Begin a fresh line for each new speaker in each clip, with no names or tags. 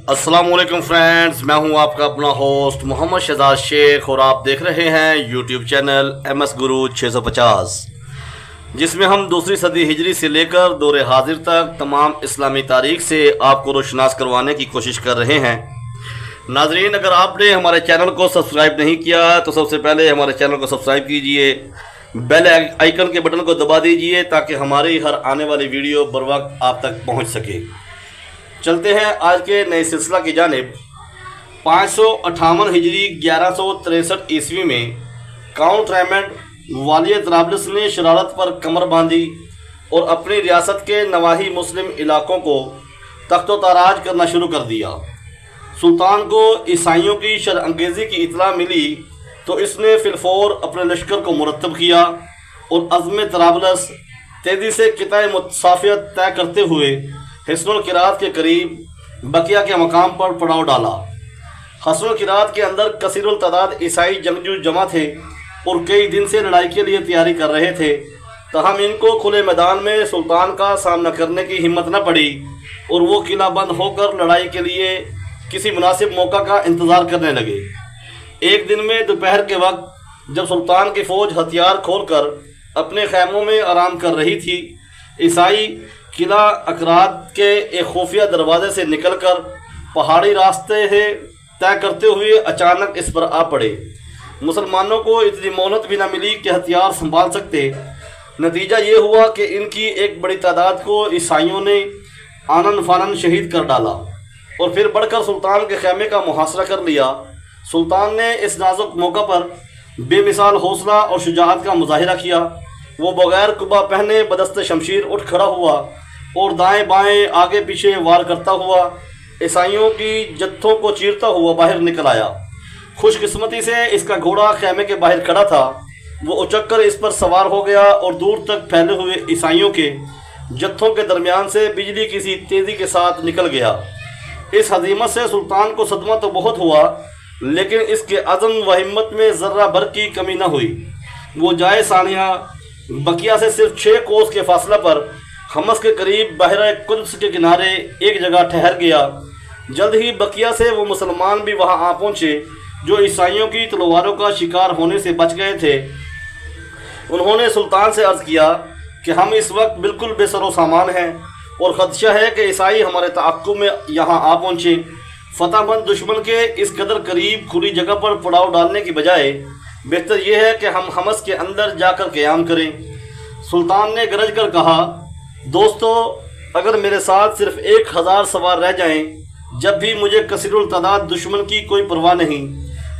السلام علیکم فرینڈز، میں ہوں آپ کا اپنا ہوسٹ محمد شہزاد شیخ اور آپ دیکھ رہے ہیں یوٹیوب چینل ایم ایس گرو 650، جس میں ہم دوسری صدی ہجری سے لے کر دور حاضر تک تمام اسلامی تاریخ سے آپ کو روشناس کروانے کی کوشش کر رہے ہیں۔ ناظرین، اگر آپ نے ہمارے چینل کو سبسکرائب نہیں کیا تو سب سے پہلے ہمارے چینل کو سبسکرائب کیجئے، بیل آئیکن کے بٹن کو دبا دیجئے تاکہ ہماری ہر آنے والی ویڈیو بر وقت آپ تک پہنچ سکے۔ چلتے ہیں آج کے نئے سلسلہ کی جانب۔ 558 ہجری 1163 عیسوی میں کاؤنٹ ریمنڈ والی طرابلس نے شرارت پر کمر باندھی اور اپنی ریاست کے نواحی مسلم علاقوں کو تخت و تاراج کرنا شروع کر دیا۔ سلطان کو عیسائیوں کی شر انگیزی کی اطلاع ملی تو اس نے فی الفور اپنے لشکر کو مرتب کیا اور عزم طرابلس تیزی سے قطع مسافیت طے کرتے ہوئے حصن القرات کے قریب بقیہ کے مقام پر پڑاؤ ڈالا۔ حصن القرات کے اندر کثیر التعداد عیسائی جنگجو جمع تھے اور کئی دن سے لڑائی کے لیے تیاری کر رہے تھے، تاہم ان کو کھلے میدان میں سلطان کا سامنا کرنے کی ہمت نہ پڑی اور وہ قلعہ بند ہو کر لڑائی کے لیے کسی مناسب موقع کا انتظار کرنے لگے۔ ایک دن میں دوپہر کے وقت جب سلطان کی فوج ہتھیار کھول کر اپنے خیموں میں آرام کر رہی تھی، عیسائی قلعہ اکراد کے ایک خفیہ دروازے سے نکل کر پہاڑی راستے سے طے کرتے ہوئے اچانک اس پر آ پڑے۔ مسلمانوں کو اتنی مہلت بھی نہ ملی کہ ہتھیار سنبھال سکتے۔ نتیجہ یہ ہوا کہ ان کی ایک بڑی تعداد کو عیسائیوں نے آنن فانن شہید کر ڈالا اور پھر بڑھ کر سلطان کے خیمے کا محاصرہ کر لیا۔ سلطان نے اس نازک موقع پر بے مثال حوصلہ اور شجاعت کا مظاہرہ کیا۔ وہ بغیر قبا پہنے بدست شمشیر اٹھ کھڑا ہوا اور دائیں بائیں آگے پیچھے وار کرتا ہوا عیسائیوں کی جتھوں کو چیرتا ہوا باہر نکل آیا۔ خوش قسمتی سے اس کا گھوڑا خیمے کے باہر کھڑا تھا۔ وہ اچک کر اس پر سوار ہو گیا اور دور تک پھیلے ہوئے عیسائیوں کے جتھوں کے درمیان سے بجلی کی سی تیزی کے ساتھ نکل گیا۔ اس ہزیمت سے سلطان کو صدمہ تو بہت ہوا، لیکن اس کے عزم و ہمت میں ذرہ بھر کی کمی نہ ہوئی۔ وہ جائے ثانیہ بقیہ سے صرف 6 کوس کے فاصلہ پر حمص کے قریب بحیرہ قدس کے کنارے ایک جگہ ٹھہر گیا۔ جلد ہی بقیہ سے وہ مسلمان بھی وہاں آ پہنچے جو عیسائیوں کی تلواروں کا شکار ہونے سے بچ گئے تھے۔ انہوں نے سلطان سے عرض کیا کہ ہم اس وقت بالکل بے سر و سامان ہیں اور خدشہ ہے کہ عیسائی ہمارے تعاقب میں یہاں آ پہنچے۔ فتح مند دشمن کے اس قدر قریب کھلی جگہ پر پڑاؤ ڈالنے کی بجائے بہتر یہ ہے کہ ہم حمص کے اندر جا کر قیام کریں۔ سلطان نے گرج کر کہا، دوستو، اگر میرے ساتھ صرف 1000 سوار رہ جائیں، جب بھی مجھے کثیر التعداد دشمن کی کوئی پرواہ نہیں۔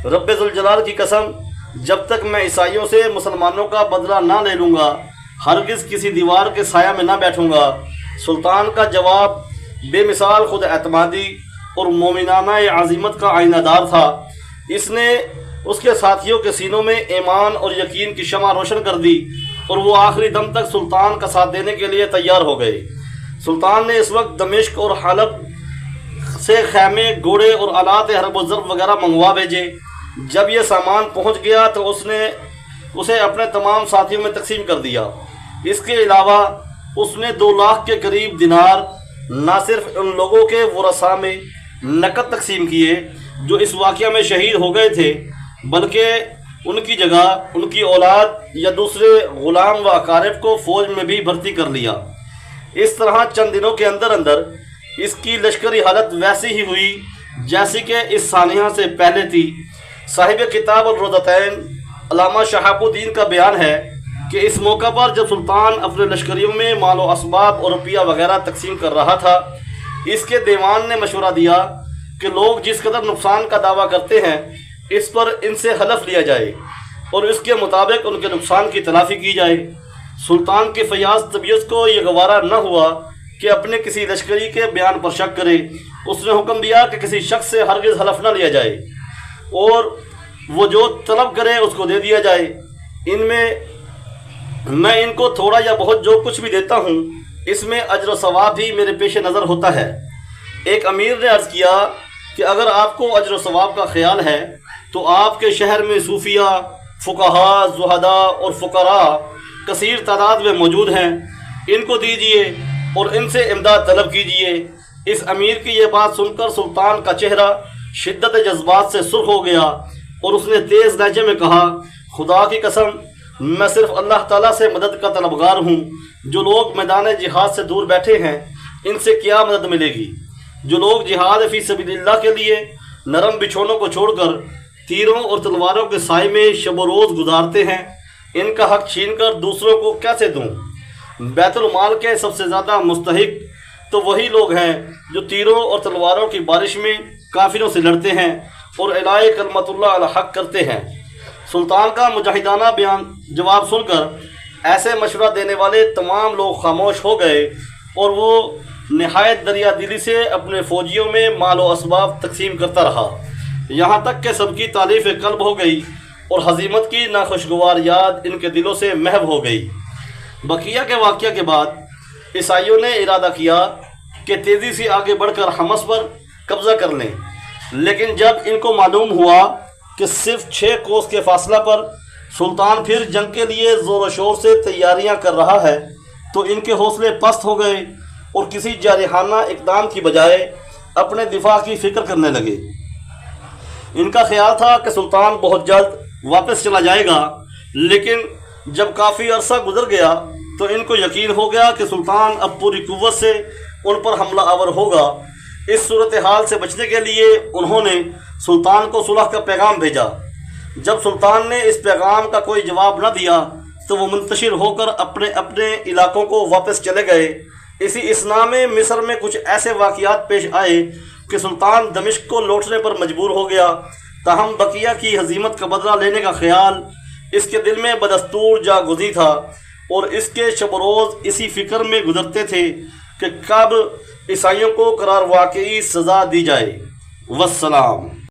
رب ذوالجلال کی قسم، جب تک میں عیسائیوں سے مسلمانوں کا بدلہ نہ لے لوں گا، ہرگز کسی دیوار کے سایہ میں نہ بیٹھوں گا۔ سلطان کا جواب بے مثال خود اعتمادی اور مومنانہ عزیمت کا آئینہ دار تھا۔ اس نے اس کے ساتھیوں کے سینوں میں ایمان اور یقین کی شمع روشن کر دی اور وہ آخری دم تک سلطان کا ساتھ دینے کے لیے تیار ہو گئے۔ سلطان نے اس وقت دمشق اور حلب سے خیمے، گھوڑے اور آلات حرب و ضرب وغیرہ منگوا بھیجے۔ جب یہ سامان پہنچ گیا تو اس نے اسے اپنے تمام ساتھیوں میں تقسیم کر دیا۔ اس کے علاوہ اس نے 2 لاکھ کے قریب دینار نہ صرف ان لوگوں کے ورثاء میں نقد تقسیم کیے جو اس واقعہ میں شہید ہو گئے تھے، بلکہ ان کی جگہ ان کی اولاد یا دوسرے غلام و اقارب کو فوج میں بھی بھرتی کر لیا۔ اس طرح چند دنوں کے اندر اندر اس کی لشکری حالت ویسی ہی ہوئی جیسی کہ اس سانحہ سے پہلے تھی۔ صاحب کتاب الروضتین علامہ شہاب الدین کا بیان ہے کہ اس موقع پر جب سلطان اپنے لشکریوں میں مال و اسباب اور روپیہ وغیرہ تقسیم کر رہا تھا، اس کے دیوان نے مشورہ دیا کہ لوگ جس قدر نقصان کا دعویٰ کرتے ہیں اس پر ان سے حلف لیا جائے اور اس کے مطابق ان کے نقصان کی تلافی کی جائے۔ سلطان کی فیاض طبیعت کو یہ گوارا نہ ہوا کہ اپنے کسی لشکری کے بیان پر شک کرے۔ اس نے حکم دیا کہ کسی شخص سے ہرگز حلف نہ لیا جائے اور وہ جو طلب کرے اس کو دے دیا جائے۔ میں ان کو تھوڑا یا بہت جو کچھ بھی دیتا ہوں، اس میں اجر و ثواب بھی میرے پیش نظر ہوتا ہے۔ ایک امیر نے عرض کیا کہ اگر آپ کو اجر و ثواب کا خیال ہے تو آپ کے شہر میں صوفیہ، فقہاء، زہداء اور فقراء کثیر تعداد میں موجود ہیں، ان کو دیجئے اور ان سے امداد طلب کیجئے۔ اس امیر کی یہ بات سن کر سلطان کا چہرہ شدت جذبات سے سرخ ہو گیا اور اس نے تیز لہجے میں کہا، خدا کی قسم، میں صرف اللہ تعالیٰ سے مدد کا طلبگار ہوں۔ جو لوگ میدان جہاد سے دور بیٹھے ہیں ان سے کیا مدد ملے گی؟ جو لوگ جہاد فی سبیل اللہ کے لیے نرم بچھونوں کو چھوڑ کر تیروں اور تلواروں کے سائے میں شب و روز گزارتے ہیں، ان کا حق چھین کر دوسروں کو کیسے دوں؟ بیت المال کے سب سے زیادہ مستحق تو وہی لوگ ہیں جو تیروں اور تلواروں کی بارش میں کافروں سے لڑتے ہیں اور اعلاء کلمت اللہ علی حق کرتے ہیں۔ سلطان کا مجاہدانہ جواب سن کر ایسے مشورہ دینے والے تمام لوگ خاموش ہو گئے اور وہ نہایت دریا دلی سے اپنے فوجیوں میں مال و اسباب تقسیم کرتا رہا، یہاں تک کہ سب کی تالیف قلب ہو گئی اور ہزیمت کی ناخوشگوار یاد ان کے دلوں سے محو ہو گئی۔ بقیہ کے واقعہ کے بعد عیسائیوں نے ارادہ کیا کہ تیزی سے آگے بڑھ کر حمص پر قبضہ کر لیں، لیکن جب ان کو معلوم ہوا کہ صرف 6 کوس کے فاصلہ پر سلطان پھر جنگ کے لیے زور و شور سے تیاریاں کر رہا ہے تو ان کے حوصلے پست ہو گئے اور کسی جارحانہ اقدام کی بجائے اپنے دفاع کی فکر کرنے لگے۔ ان کا خیال تھا کہ سلطان بہت جلد واپس چلا جائے گا، لیکن جب کافی عرصہ گزر گیا تو ان کو یقین ہو گیا کہ سلطان اب پوری قوت سے ان پر حملہ آور ہوگا۔ اس صورتحال سے بچنے کے لیے انہوں نے سلطان کو صلح کا پیغام بھیجا۔ جب سلطان نے اس پیغام کا کوئی جواب نہ دیا تو وہ منتشر ہو کر اپنے اپنے علاقوں کو واپس چلے گئے۔ اسی اثناء میں مصر میں کچھ ایسے واقعات پیش آئے کہ سلطان دمشق کو لوٹنے پر مجبور ہو گیا، تاہم بقیہ کی ہزیمت کا بدلہ لینے کا خیال اس کے دل میں بدستور جاگزی تھا اور اس کے شب و روز اسی فکر میں گزرتے تھے کہ کب عیسائیوں کو قرار واقعی سزا دی جائے۔ والسلام۔